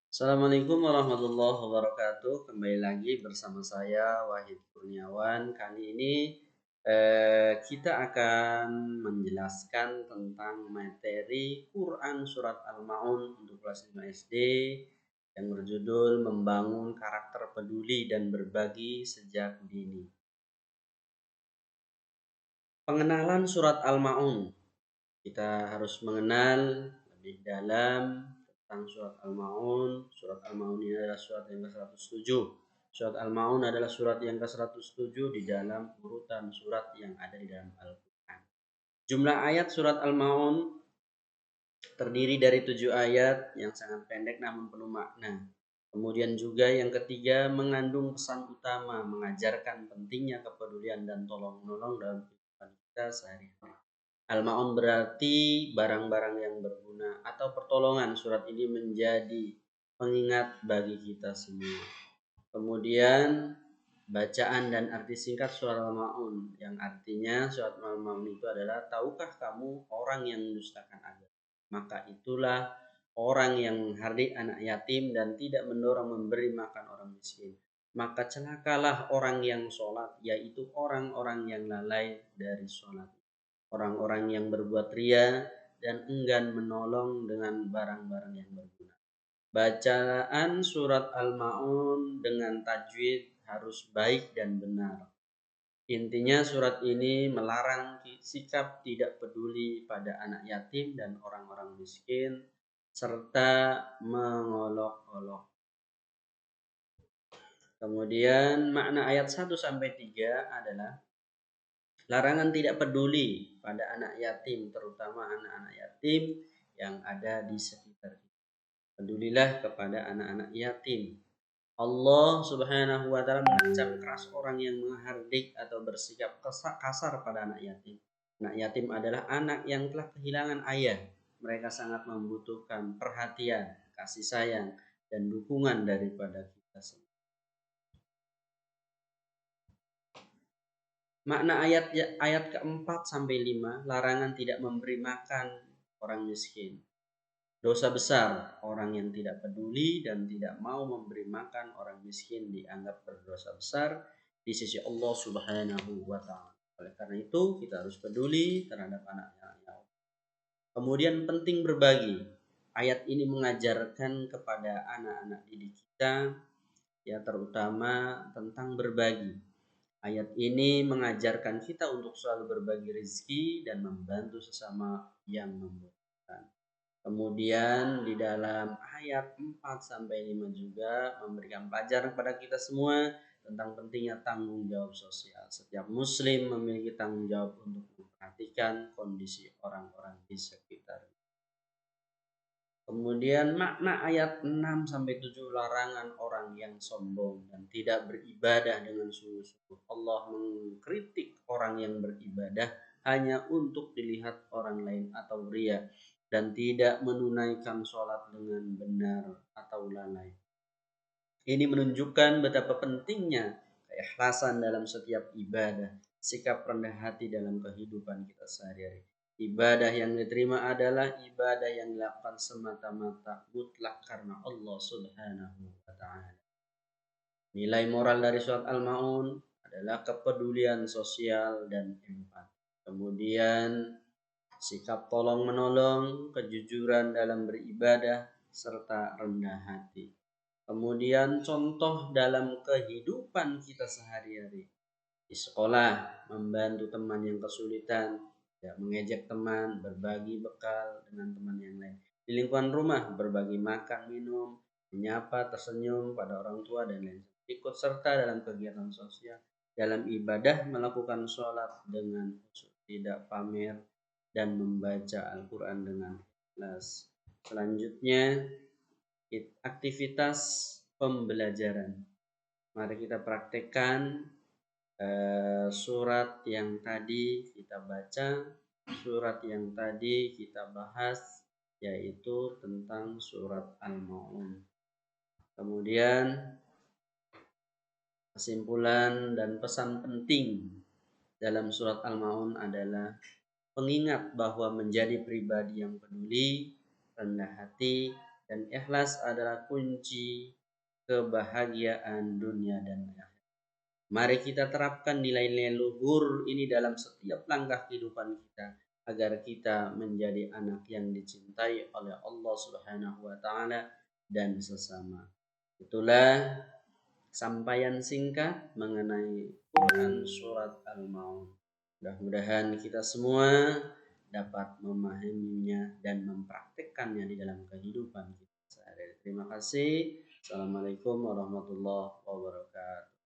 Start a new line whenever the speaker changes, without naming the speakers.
Assalamualaikum warahmatullahi wabarakatuh. Kembali lagi bersama saya Wahid Kurniawan. Kali ini kita akan menjelaskan tentang materi Quran Surat Al-Ma'un untuk kelas 5 SD yang berjudul Membangun Karakter Peduli dan Berbagi Sejak Dini. Pengenalan Surat Al-Ma'un. Kita harus mengenal lebih dalam tentang surat Al-Ma'un. Surat Al-Ma'un ini adalah surat yang ke-107. Surat Al-Ma'un adalah surat yang ke-107 di dalam urutan surat yang ada di dalam Al-Quran. Jumlah ayat surat Al-Ma'un terdiri dari 7 ayat yang sangat pendek namun penuh makna. Kemudian juga yang ketiga mengandung pesan utama mengajarkan pentingnya kepedulian dan tolong-menolong dalam kehidupan kita sehari-hari. Al-Ma'un berarti barang-barang yang berguna atau pertolongan. Surat ini menjadi pengingat bagi kita semua. Kemudian bacaan dan arti singkat surat Al-Ma'un, yang artinya surat Al-Ma'un itu adalah, tahukah kamu orang yang mendustakan agama, maka itulah orang yang menghardik anak yatim dan tidak mendorong memberi makan orang miskin. Maka celakalah orang yang sholat, yaitu orang-orang yang lalai dari sholat, orang-orang yang berbuat ria dan enggan menolong dengan barang-barang yang berguna. Bacaan surat Al-Ma'un dengan tajwid harus baik dan benar. Intinya surat ini melarang sikap tidak peduli pada anak yatim dan orang-orang miskin serta mengolok-olok. Kemudian makna ayat 1 sampai 3 adalah larangan tidak peduli pada anak yatim, terutama anak-anak yatim yang ada di sekitar kita. Pedulilah kepada anak-anak yatim. Allah Subhanahu wa taala mengecam keras orang yang menghardik atau bersikap kasar pada anak yatim. Anak yatim adalah anak yang telah kehilangan ayah. Mereka sangat membutuhkan perhatian, kasih sayang, dan dukungan daripada kita semua. Makna ayat keempat sampai 5, larangan tidak memberi makan orang miskin. Dosa besar orang yang tidak peduli dan tidak mau memberi makan orang miskin dianggap berdosa besar di sisi Allah Subhanahu wa taala. Oleh karena itu kita harus peduli terhadap anak-anaknya. Kemudian penting berbagi. Ayat ini mengajarkan kepada anak-anak didik kita ya terutama tentang berbagi. Ayat ini mengajarkan kita untuk selalu berbagi rezeki dan membantu sesama yang membutuhkan. Kemudian di dalam ayat 4 sampai 5 juga memberikan pelajaran kepada kita semua tentang pentingnya tanggung jawab sosial. Setiap muslim memiliki tanggung jawab untuk memperhatikan kondisi orang-orang di sekitar. Kemudian makna ayat 6 sampai 7, larangan orang yang sombong dan tidak beribadah dengan sungguh-sungguh. Allah mengkritik orang yang beribadah hanya untuk dilihat orang lain atau ria dan tidak menunaikan sholat dengan benar atau lalai. Ini menunjukkan betapa pentingnya keikhlasan dalam setiap ibadah, sikap rendah hati dalam kehidupan kita sehari-hari. Ibadah yang diterima adalah ibadah yang dilakukan semata-mata mutlak karena Allah Subhanahu wa taala. Nilai moral dari surat Al-Ma'un adalah kepedulian sosial dan empati. Kemudian sikap tolong menolong, kejujuran dalam beribadah, serta rendah hati. Kemudian contoh dalam kehidupan kita sehari-hari. Di sekolah, membantu teman yang kesulitan, tidak mengejek teman, berbagi bekal dengan teman yang lain. Di lingkungan rumah, berbagi makan, minum, menyapa, tersenyum pada orang tua, dan lain-lain. Ikut serta dalam kegiatan sosial. Dalam ibadah, melakukan sholat dengan khusyuk, tidak pamer, dan membaca Al-Quran dengan ikhlas. Selanjutnya, aktivitas pembelajaran. Mari kita praktekkan surat yang tadi kita baca, surat yang tadi kita bahas, yaitu tentang surat Al-Ma'un. Kemudian kesimpulan dan pesan penting dalam surat Al-Ma'un adalah pengingat bahwa menjadi pribadi yang peduli, rendah hati, dan ikhlas adalah kunci kebahagiaan dunia dan akhirat. Mari kita terapkan nilai-nilai luhur ini dalam setiap langkah kehidupan kita agar kita menjadi anak yang dicintai oleh Allah Subhanahu wa taala dan sesama. Itulah sampaian singkat mengenai Quran surat Al-Maun. Mudah-mudahan kita semua dapat memahaminya dan mempraktikkannya di dalam kehidupan kita sehari-hari. Terima kasih. Assalamualaikum warahmatullahi wabarakatuh.